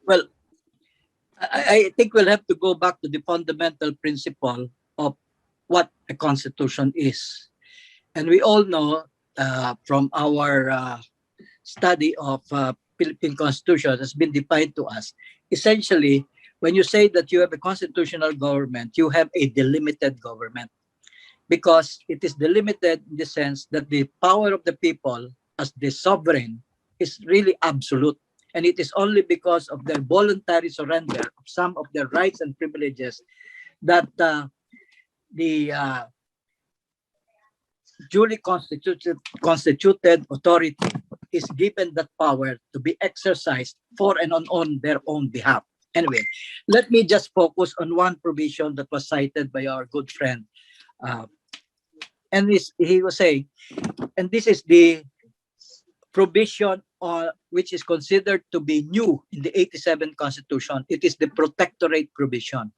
Well, I think we'll have to go back to the fundamental principle of what a constitution is. And we all know from our study of Philippine Constitution has been defined to us. Essentially, when you say that you have a constitutional government, you have a delimited government because it is delimited in the sense that the power of the people as the sovereign is really absolute. And it is only because of their voluntary surrender of some of their rights and privileges that the duly constituted authority is given that power to be exercised for and on their own behalf. Anyway, let me just focus on one provision that was cited by our good friend. And he was saying, and this is the provision which is considered to be new in the 87 Constitution. It is the protectorate provision.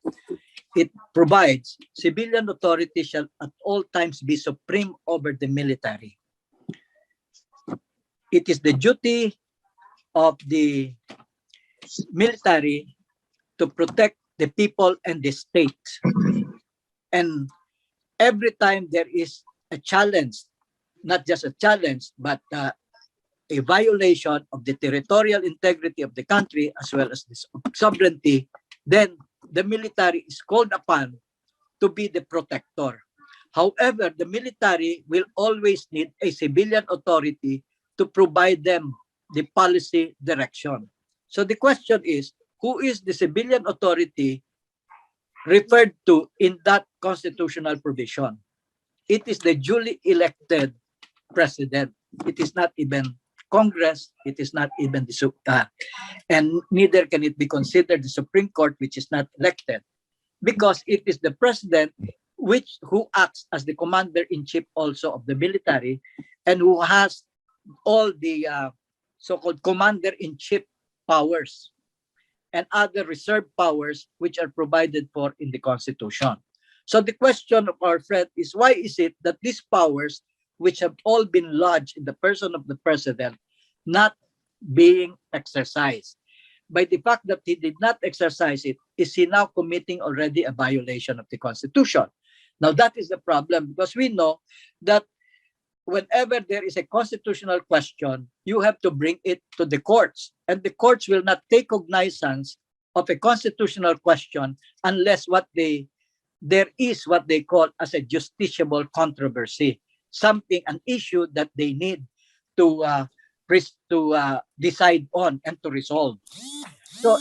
It provides civilian authority shall at all times be supreme over the military. It is the duty of the military to protect the people and the state. And every time there is a challenge, not just a challenge, but a violation of the territorial integrity of the country as well as the sovereignty, then the military is called upon to be the protector. However, the military will always need a civilian authority to provide them the policy direction. So the question is, who is the civilian authority referred to in that constitutional provision? It is the duly elected president. It is not even Congress. It is not even the and neither can it be considered the Supreme Court, which is not elected, because it is the president who acts as the commander-in-chief also of the military and who has all the so-called commander-in-chief powers and other reserve powers which are provided for in the Constitution. So the question of our friend is, why is it that these powers, which have all been lodged in the person of the president, not being exercised? By the fact that he did not exercise it, is he now committing already a violation of the Constitution? Now that is the problem, because we know that whenever there is a constitutional question, you have to bring it to the courts. And the courts will not take cognizance of a constitutional question unless there is what they call as a justiciable controversy, something, an issue that they need to decide on and to resolve. So,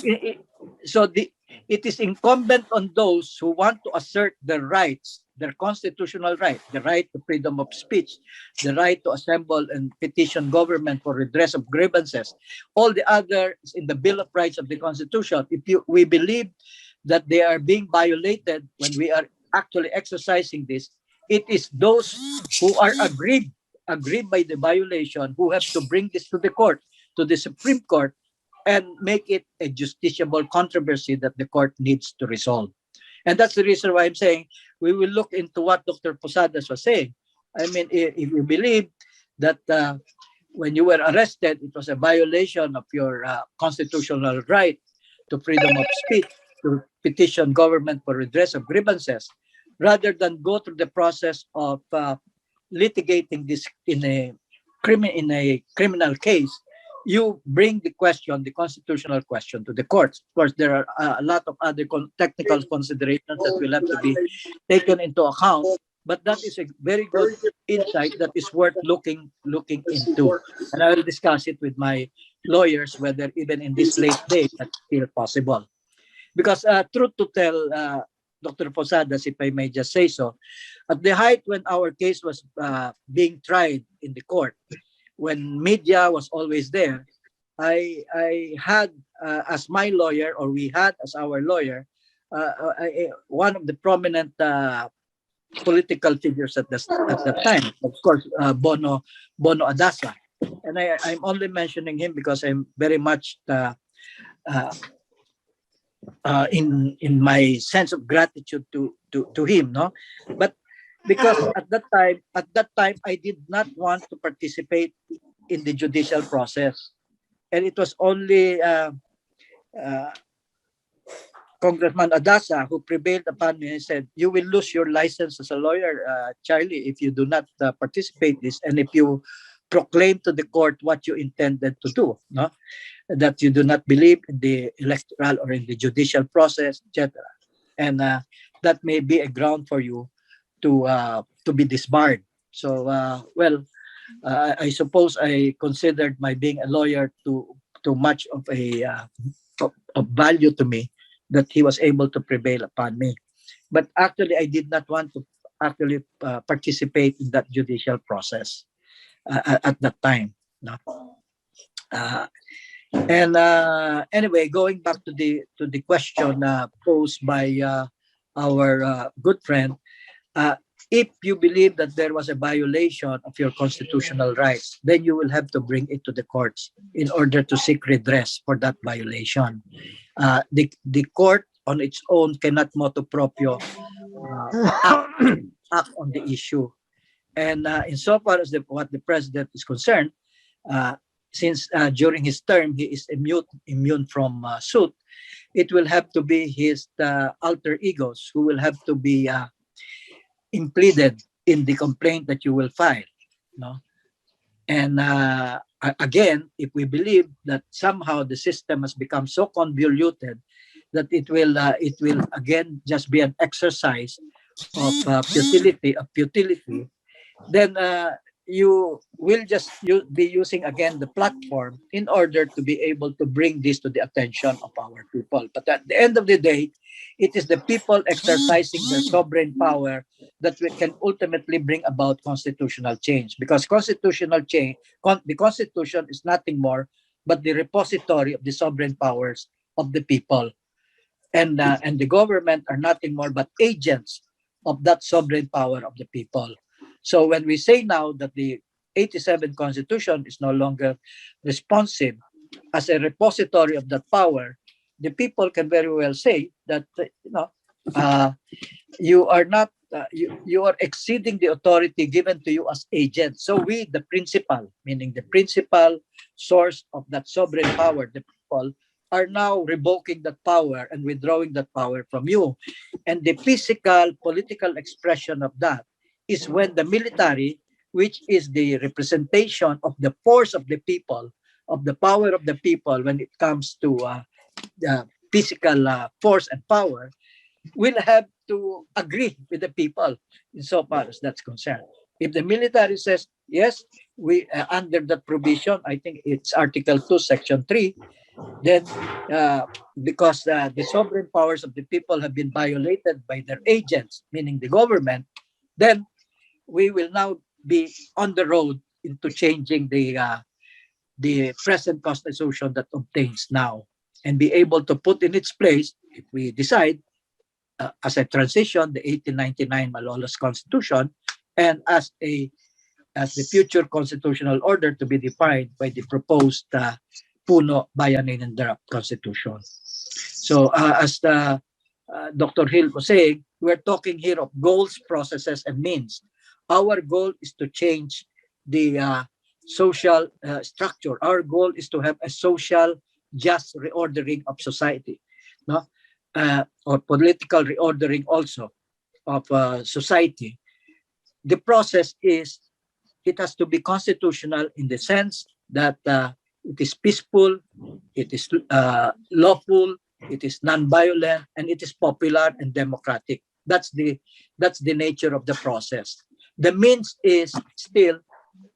it is incumbent on those who want to assert their rights, their constitutional right, the right to freedom of speech, the right to assemble and petition government for redress of grievances, all the others in the Bill of Rights of the Constitution. If we believe that they are being violated when we are actually exercising this, it is those who are aggrieved by the violation who have to bring this to the court, to the Supreme Court, and make it a justiciable controversy that the court needs to resolve. And that's the reason why I'm saying we will look into what Dr. Posadas was saying. I mean, if you believe that when you were arrested, it was a violation of your constitutional right to freedom of speech, to petition government for redress of grievances, rather than go through the process of litigating this in a criminal case, you bring the question, the constitutional question, to the courts. Of course, there are a lot of other technical considerations that will have to be taken into account, but that is a very good insight that is worth looking into. And I will discuss it with my lawyers whether even in this late day that's still possible. Because truth to tell, Dr. Posadas, if I may just say so, at the height when our case was being tried in the court, when media was always there, I had as my lawyer, or we had as our lawyer, one of the prominent political figures at that time, of course, Bono Adasa. And I'm only mentioning him because I'm very much in my sense of gratitude to him, no? But because at that time I did not want to participate in the judicial process, and it was only uh, Congressman Adasa, who prevailed upon me and said, "You will lose your license as a lawyer, Charlie, if you do not participate this, and if you proclaim to the court what you intended to do, no, that you do not believe in the electoral or in the judicial process, etc." And that may be a ground for you to be disbarred. So, I suppose I considered my being a lawyer too much of a of value to me that he was able to prevail upon me. But actually, I did not want to actually participate in that judicial process at that time. No? Uh, and anyway, going back to the question posed by our good friend, uh, if you believe that there was a violation of your constitutional rights, then you will have to bring it to the courts in order to seek redress for that violation. The court on its own cannot motu proprio act, act on the issue. And insofar as what the president is concerned, uh, since during his term he is immune from suit, it will have to be his alter egos who will have to be impleaded in the complaint that you will file. No? And again, if we believe that somehow the system has become so convoluted that it will again just be an exercise of futility, then you will just be using again the platform in order to be able to bring this to the attention of our people. But at the end of the day, it is the people exercising their sovereign power that we can ultimately bring about constitutional change, because the constitution is nothing more but the repository of the sovereign powers of the people, and the government are nothing more but agents of that sovereign power of the people. So when we say now that the 87 Constitution is no longer responsive as a repository of that power, the people can very well say that uh, you are not you are exceeding the authority given to you as agent. So we, the principal, meaning the principal source of that sovereign power, the people, are now revoking that power and withdrawing that power from you. And the physical political expression of that is when the military, which is the representation of the force of the people, of the power of the people when it comes to physical force and power, will have to agree with the people insofar as that's concerned. If the military says, yes, we under that provision, I think it's Article 2, Section 3, then because the sovereign powers of the people have been violated by their agents, meaning the government, then we will now be on the road into changing the present constitution that obtains now, and be able to put in its place, if we decide, as a transition, the 1899 Malolos Constitution, and as the future constitutional order to be defined by the proposed Puno Bayaninandarap Constitution. So as Dr. Hill was saying, we're talking here of goals, processes, and means. Our goal is to change the social structure. Our goal is to have a social just reordering of society, no? Or political reordering also of society. The process is, it has to be constitutional in the sense that it is peaceful, it is lawful, it is non-violent, and it is popular and democratic. That's the nature of the process. The means is still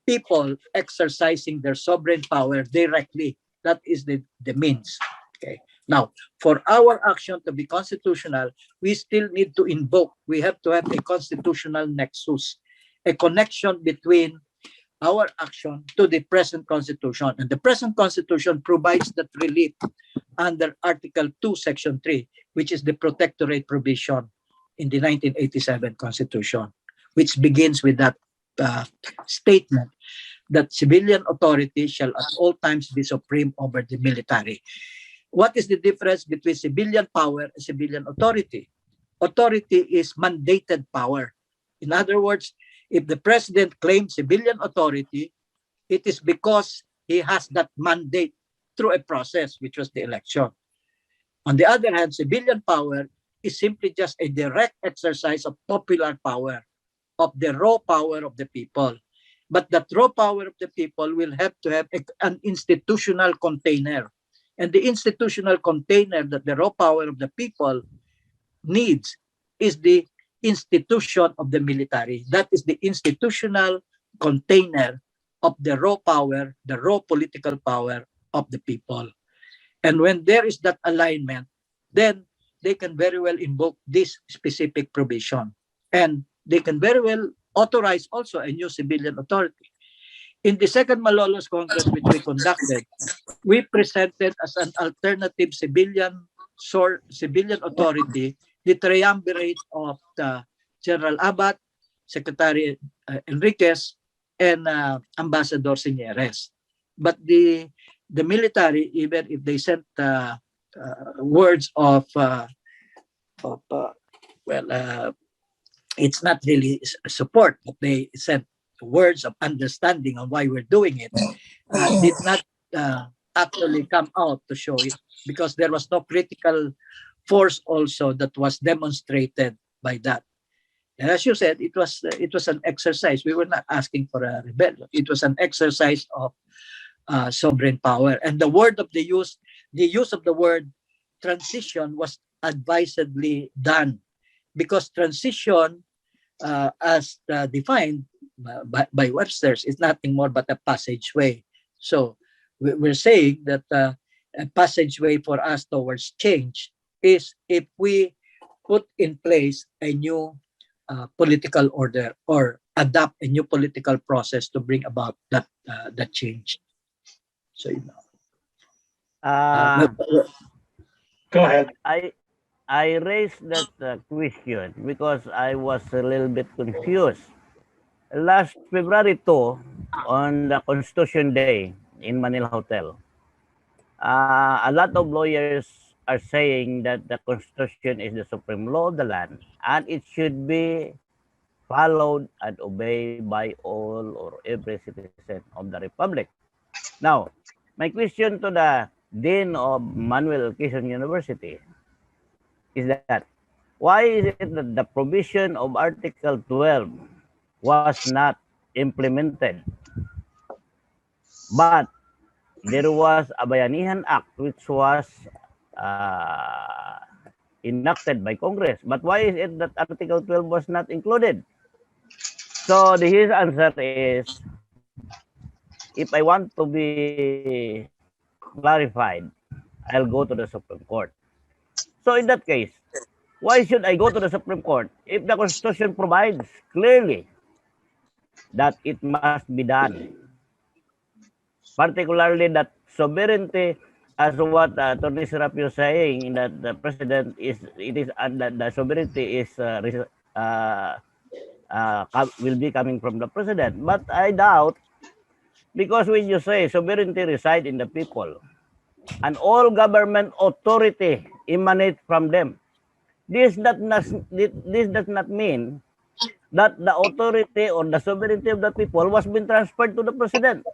people exercising their sovereign power directly. That is the means. Okay. Now, for our action to be constitutional, we still need to invoke, we have to have a constitutional nexus, a connection between our action to the present constitution. And the present constitution provides that relief under Article 2, Section 3, which is the protectorate provision in the 1987 Constitution, which begins with that statement that civilian authority shall at all times be supreme over the military. What is the difference between civilian power and civilian authority? Authority is mandated power. In other words, if the president claims civilian authority, it is because he has that mandate through a process, which was the election. On the other hand, civilian power is simply just a direct exercise of popular power, of the raw power of the people. But that raw power of the people will have to have an institutional container. And the institutional container that the raw power of the people needs is the institution of the military. That is the institutional container of the raw power, the raw political power of the people. And when there is that alignment, then they can very well invoke this specific provision. And they can very well authorize also a new civilian authority. In the second Malolos Congress, which we conducted, we presented as an alternative civilian authority the triumvirate of the General Abat, Secretary Enriquez, and Ambassador Sinieres. But the military, even if they sent words of it's not really support, but they sent words of understanding on why we're doing it, did not actually come out to show it, because there was no critical force also that was demonstrated by that. And as you said, it was an exercise. We were not asking for a rebellion. It was an exercise of sovereign power. And the use of the word transition was advisedly done, because transition, as defined by Webster's, is nothing more but a passageway. So we're saying that a passageway for us towards change is if we put in place a new political order or adopt a new political process to bring about that change. So Go ahead. I raised that question because I was a little bit confused. Last February 2, on the Constitution Day in Manila Hotel, a lot of lawyers are saying that the Constitution is the supreme law of the land and it should be followed and obeyed by all or every citizen of the Republic. Now, my question to the Dean of Manuel Quezon University is that why is it that the provision of Article 12 was not implemented, but there was a Bayanihan Act which was enacted by Congress? But why is it that Article 12 was not included? So his answer is, if I want to be clarified, I'll go to the Supreme Court. So in that case, why should I go to the Supreme Court if the Constitution provides clearly that it must be done? Particularly that sovereignty, as what Attorney Serapio is saying, that the president the sovereignty is will be coming from the president. But I doubt, because when you say sovereignty resides in the people and all government authority emanates from them, this does not mean that the authority or the sovereignty of the people was being transferred to the president.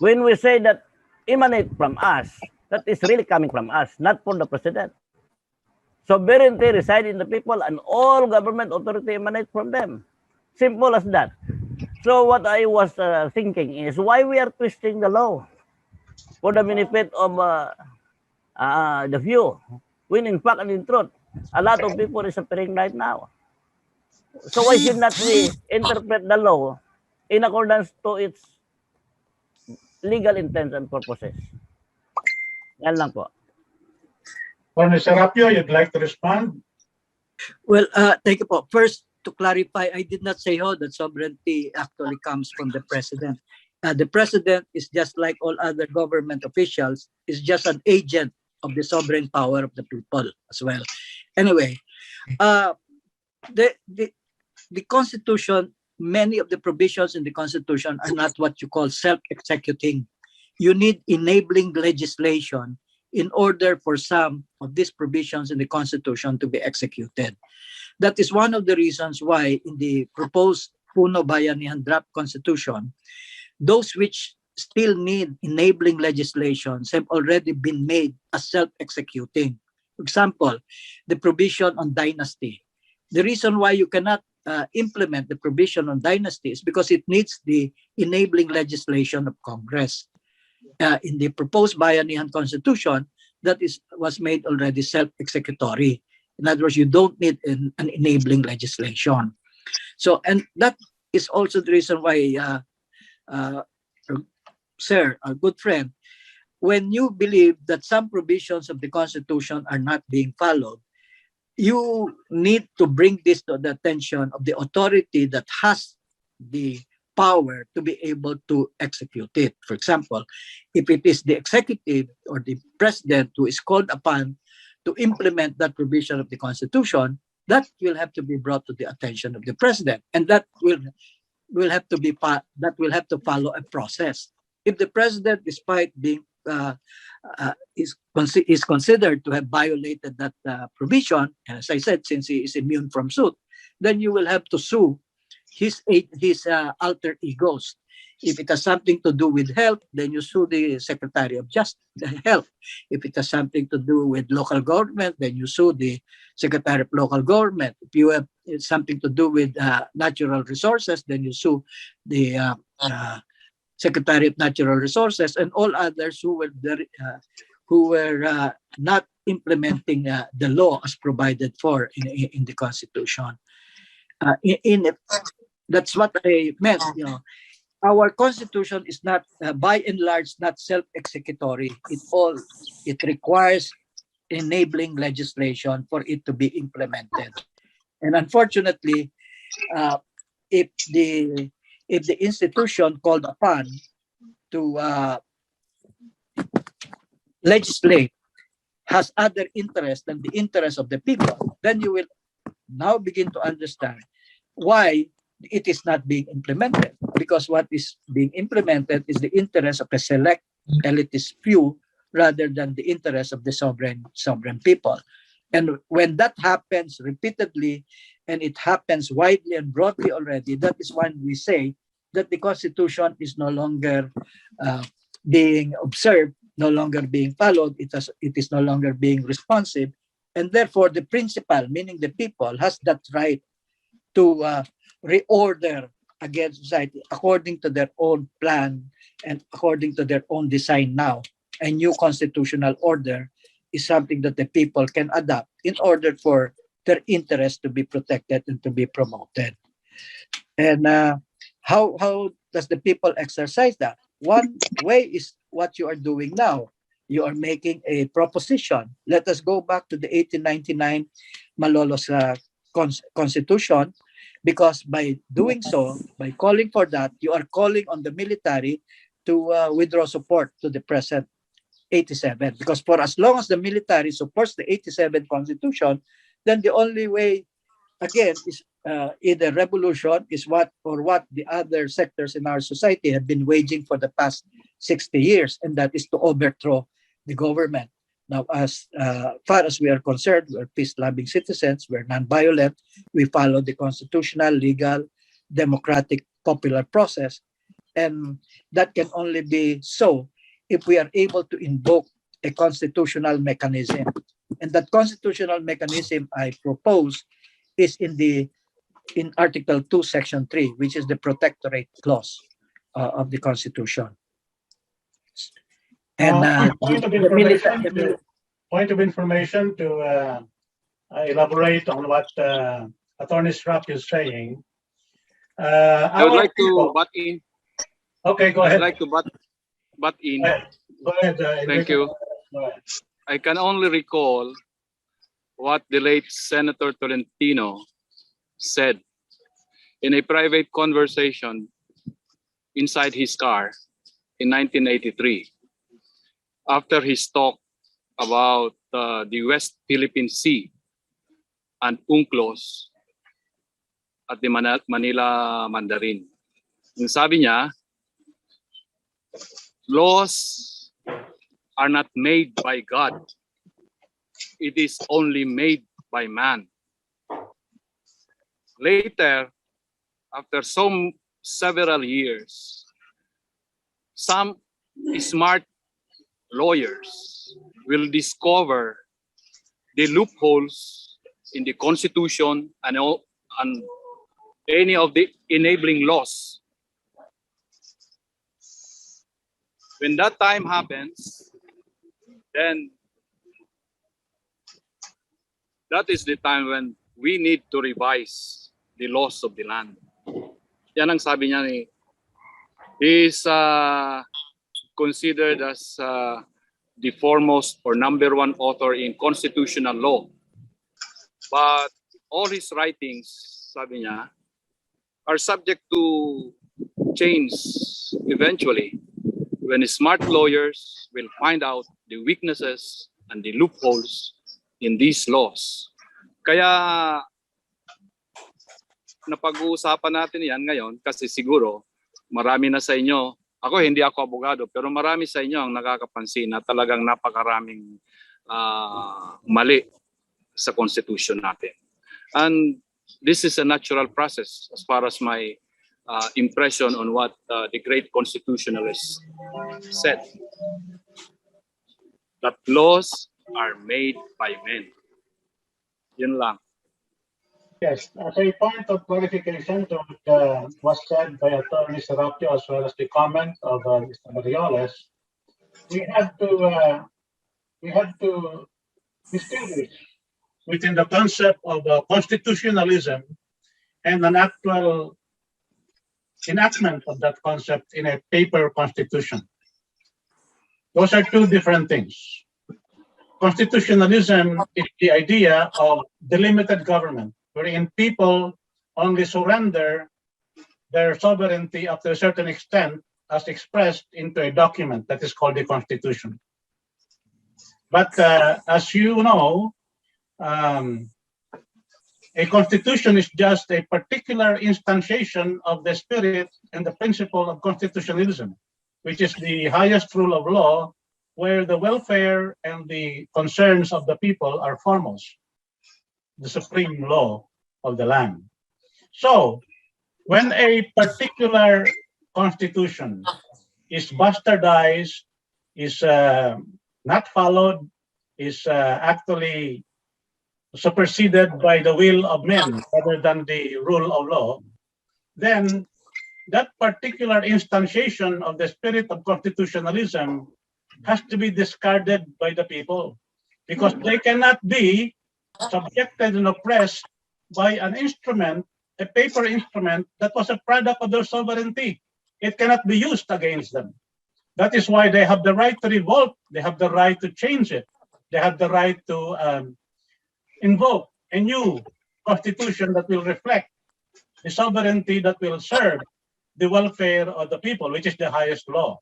When we say that emanate from us, that is really coming from us, not from the president. Sovereignty resides in the people and all government authority emanate from them. Simple as that. So what I was thinking is why we are twisting the law for the benefit of the few, when in fact and in truth, a lot of people are suffering right now. So why should not we interpret the law in accordance to its legal intent and purposes? Yan lang po. Attorney Serapio, you'd like to respond? Well, thank you po. First, to clarify, I did not say that sovereignty actually comes from the president. The president is just like all other government officials, is just an agent of the sovereign power of the people as well. Anyway, the Constitution, many of the provisions in the Constitution are not what you call self-executing. You need enabling legislation in order for some of these provisions in the Constitution to be executed. That is one of the reasons why in the proposed Puno Bayanihan draft Constitution, those which still need enabling legislations have already been made as self-executing. For example, the provision on dynasty. The reason why you cannot implement the provision on dynasty is because it needs the enabling legislation of Congress. In the proposed Bayanihan Constitution, that was made already self-executory. In other words, you don't need an enabling legislation. So, and that is also the reason why, sir, a good friend, when you believe that some provisions of the Constitution are not being followed, you need to bring this to the attention of the authority that has the power to be able to execute it. For example, if it is the executive or the president who is called upon to implement that provision of the Constitution, that will have to be brought to the attention of the president, and that will have to follow a process. If the president, despite being is considered to have violated that provision, and as I said, since he is immune from suit, then you will have to sue his alter egos. If it has something to do with health, then you sue the Secretary of Health. If it has something to do with local government, then you sue the Secretary of Local Government. If you have something to do with natural resources, then you sue the Secretary of Natural Resources and all others who were not implementing the law as provided for in the Constitution. That's what I meant. Our Constitution is not, by and large, not self-executory. It requires enabling legislation for it to be implemented. And unfortunately, if the institution called upon to legislate has other interests than the interests of the people, then you will now begin to understand why it is not being implemented. Because what is being implemented is the interest of a select elitist few rather than the interest of the sovereign people. And when that happens repeatedly, and it happens widely and broadly already, that is when we say that the Constitution is no longer being observed, no longer being followed, it is no longer being responsive, and therefore the principal, meaning the people, has that right to reorder against society according to their own plan and according to their own design now. A new constitutional order is something that the people can adopt in order for their interests to be protected and to be promoted. And how does the people exercise that? One way is what you are doing now. You are making a proposition. Let us go back to the 1899 Malolos Constitution, because by doing so, by calling for that, you are calling on the military to withdraw support to the present 87. Because for as long as the military supports the 87 Constitution, then the only way, again, is either revolution is what the other sectors in our society have been waging for the past 60 years, and that is to overthrow the government. Now, as far as we are concerned, we're peace-loving citizens, we're non-violent, we follow the constitutional, legal, democratic, popular process, and that can only be so if we are able to invoke a constitutional mechanism. And that constitutional mechanism I propose is in Article 2, Section 3, which is the protectorate clause of the Constitution. And point of information to elaborate on what Attorney Schrapp is saying. I would like to butt in. Okay, go I'd ahead. like to butt in. Go ahead. Thank you. I can only recall what the late Senator Tolentino said in a private conversation inside his car in 1983 after his talk about the West Philippine Sea and UNCLOS at the Manila Mandarin. Yung sabi niya, laws are not made by God. It is only made by man. Later, after several years, some smart lawyers will discover the loopholes in the Constitution and any of the enabling laws. When that time happens, then that is the time when we need to revise the laws of the land. Yan ang sabi niya ni, is considered as the foremost or number one author in constitutional law. But all his writings, sabi niya, are subject to change eventually when smart lawyers will find out the weaknesses and the loopholes in these laws. Kaya napag-uusapan natin yan ngayon kasi siguro marami na sa inyo, hindi ako abogado, pero marami sa inyo ang nakakapansin na talagang napakaraming mali sa Constitution natin. And this is a natural process as far as my impression on what the great constitutionalists said. That laws are made by men. Yun lang. Yes, as a point of clarification to what was said by Attorney Serapio as well as the comment of Mr. Marioles, we have to distinguish within the concept of constitutionalism and an actual enactment of that concept in a paper constitution. Those are two different things. Constitutionalism is the idea of delimited government, wherein people only surrender their sovereignty up to a certain extent as expressed into a document that is called the Constitution. But as you know, a constitution is just a particular instantiation of the spirit and the principle of constitutionalism, which is the highest rule of law, where the welfare and the concerns of the people are foremost, the supreme law of the land. So, when a particular constitution is bastardized, is not followed, is actually superseded by the will of men rather than the rule of law, then that particular instantiation of the spirit of constitutionalism has to be discarded by the people, because they cannot be subjected and oppressed by an instrument, a paper instrument that was a product of their sovereignty. It cannot be used against them. That is why they have the right to revolt, they have the right to change it, they have the right to invoke a new constitution that will reflect the sovereignty that will serve the welfare of the people, which is the highest law.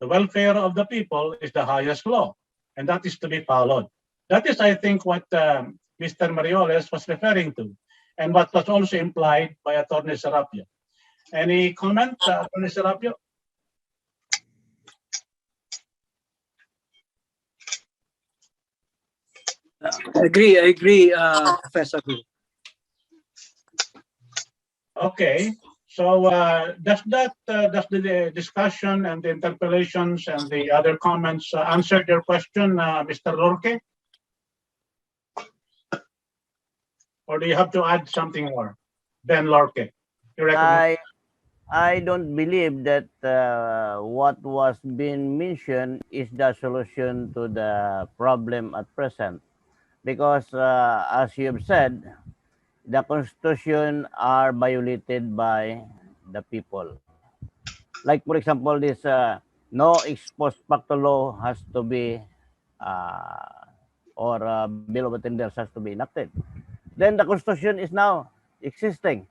The welfare of the people is the highest law, and that is to be followed. That is, I think, what Mr. Marioles was referring to, and what was also implied by Attorney Serapio. Any comment, Attorney Serapio? I agree, Professor Hu. Okay, so does the discussion and the interpellations and the other comments answer your question, Mr. Lorque? Or do you have to add something more? Ben Lorque, you recommend? I don't believe that what was being mentioned is the solution to the problem at present, because as you have said, the constitution are violated by the people. Like for example, this no ex post facto law has to be or bill of attendance has to be enacted. Then the constitution is now existing.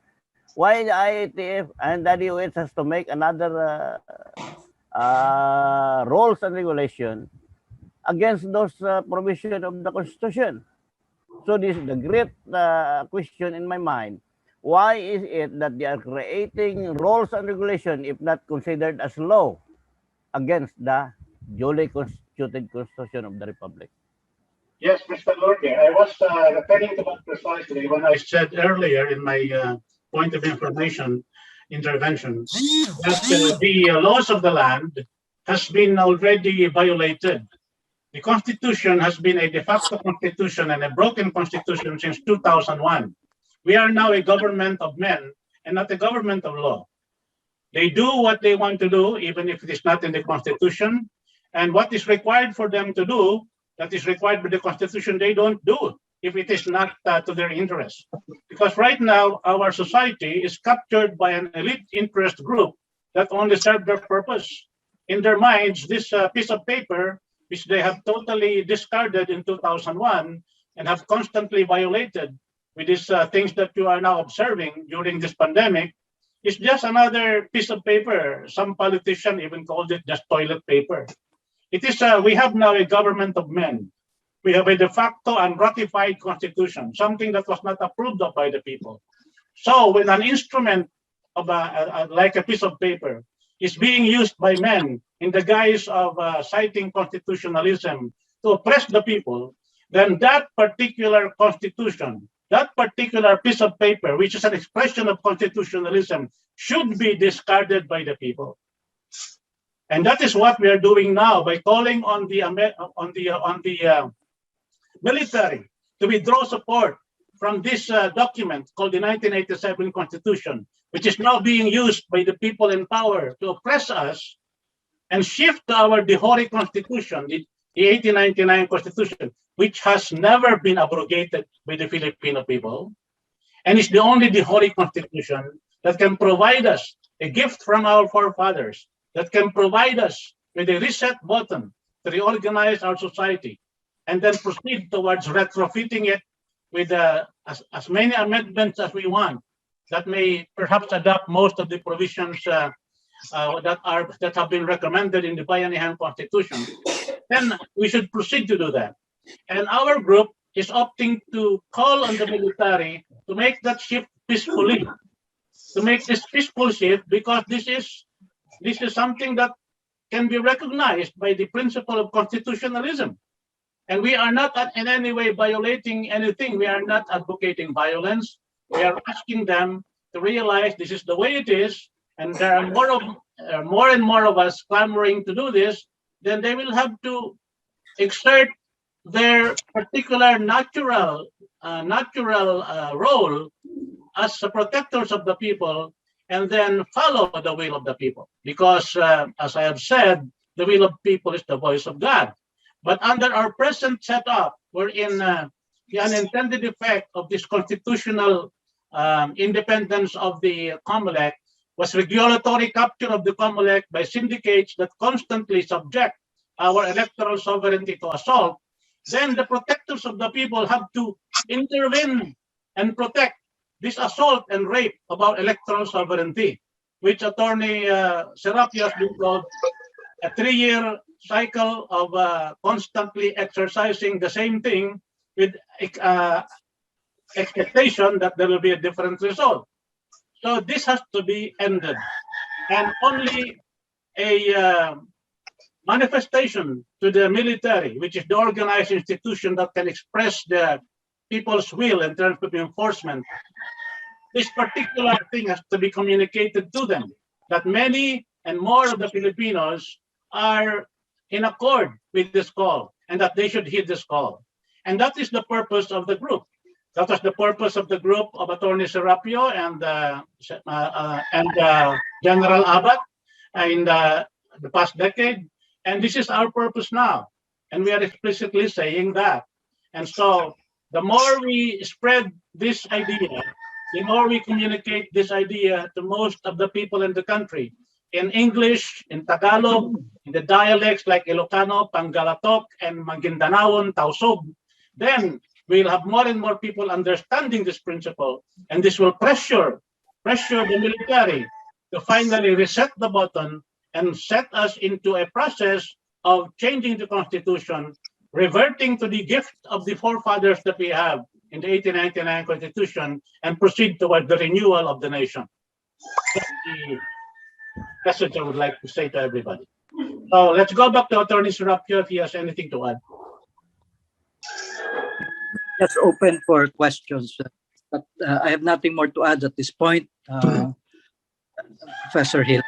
Why the IATF and the DOH has to make another rules and regulation against those provisions of the Constitution? So this is the great question in my mind. Why is it that they are creating rules and regulation if not considered as law against the duly constituted Constitution of the Republic? Yes, Mr. Lorque, I was referring to that precisely when I said earlier in my point of information intervention, that the laws of the land has been already violated. The Constitution has been a de facto constitution and a broken constitution since 2001. We are now a government of men and not a government of law. They do what they want to do, even if it is not in the Constitution. And what is required for them to do, that is required by the Constitution, they don't do if it is not to their interest. Because right now, our society is captured by an elite interest group that only serve their purpose. In their minds, this piece of paper, which they have totally discarded in 2001 and have constantly violated with these things that you are now observing during this pandemic, is just another piece of paper. Some politician even called it just toilet paper. It is, we have now a government of men. We have a de facto and ratified constitution, something that was not approved of by the people. So when an instrument of like a piece of paper is being used by men in the guise of citing constitutionalism to oppress the people, then that particular constitution, that particular piece of paper, which is an expression of constitutionalism, should be discarded by the people. And that is what we are doing now by calling on the military to withdraw support from this document called the 1987 Constitution, which is now being used by the people in power to oppress us, and shift to our Dihori Constitution, the 1899 Constitution, which has never been abrogated by the Filipino people, and is the only Dihori Constitution that can provide us a gift from our forefathers, that can provide us with a reset button to reorganize our society, and then proceed towards retrofitting it with as many amendments as we want that may perhaps adopt most of the provisions that have been recommended in the Bayanihan Constitution. Then we should proceed to do that. And our group is opting to call on the military to make that shift peacefully, to make this peaceful shift, because this is something that can be recognized by the principle of constitutionalism. And we are not in any way violating anything. We are not advocating violence. We are asking them to realize this is the way it is, and there are more and more of us clamoring to do this. Then they will have to exert their particular natural role as protectors of the people, and then follow the will of the people. Because, as I have said, the will of people is the voice of God. But under our present setup, wherein the unintended effect of this constitutional independence of the COMELEC was regulatory capture of the COMELEC by syndicates that constantly subject our electoral sovereignty to assault, then the protectors of the people have to intervene and protect this assault and rape of our electoral sovereignty, which Attorney Serapio has been called a 3-year cycle of constantly exercising the same thing with expectation that there will be a different result. So this has to be ended. And only a manifestation to the military, which is the organized institution that can express the people's will in terms of enforcement, this particular thing has to be communicated to them, that many and more of the Filipinos are in accord with this call, and that they should heed this call. And that is the purpose of the group. That was the purpose of the group of Attorney Serapio and General Abat in the past decade. And this is our purpose now. And we are explicitly saying that. And so the more we spread this idea, the more we communicate this idea to most of the people in the country, in English, in Tagalog, in the dialects like Ilocano, Pangalatok, and Magindanaon, Tausug, then we'll have more and more people understanding this principle, and this will pressure the military to finally reset the button and set us into a process of changing the Constitution, reverting to the gift of the forefathers that we have in the 1899 Constitution, and proceed toward the renewal of the nation. That's the message I would like to say to everybody. So let's go back to Attorney Serapio if he has anything to add. Just open for questions. But I have nothing more to add at this point. Professor Hill.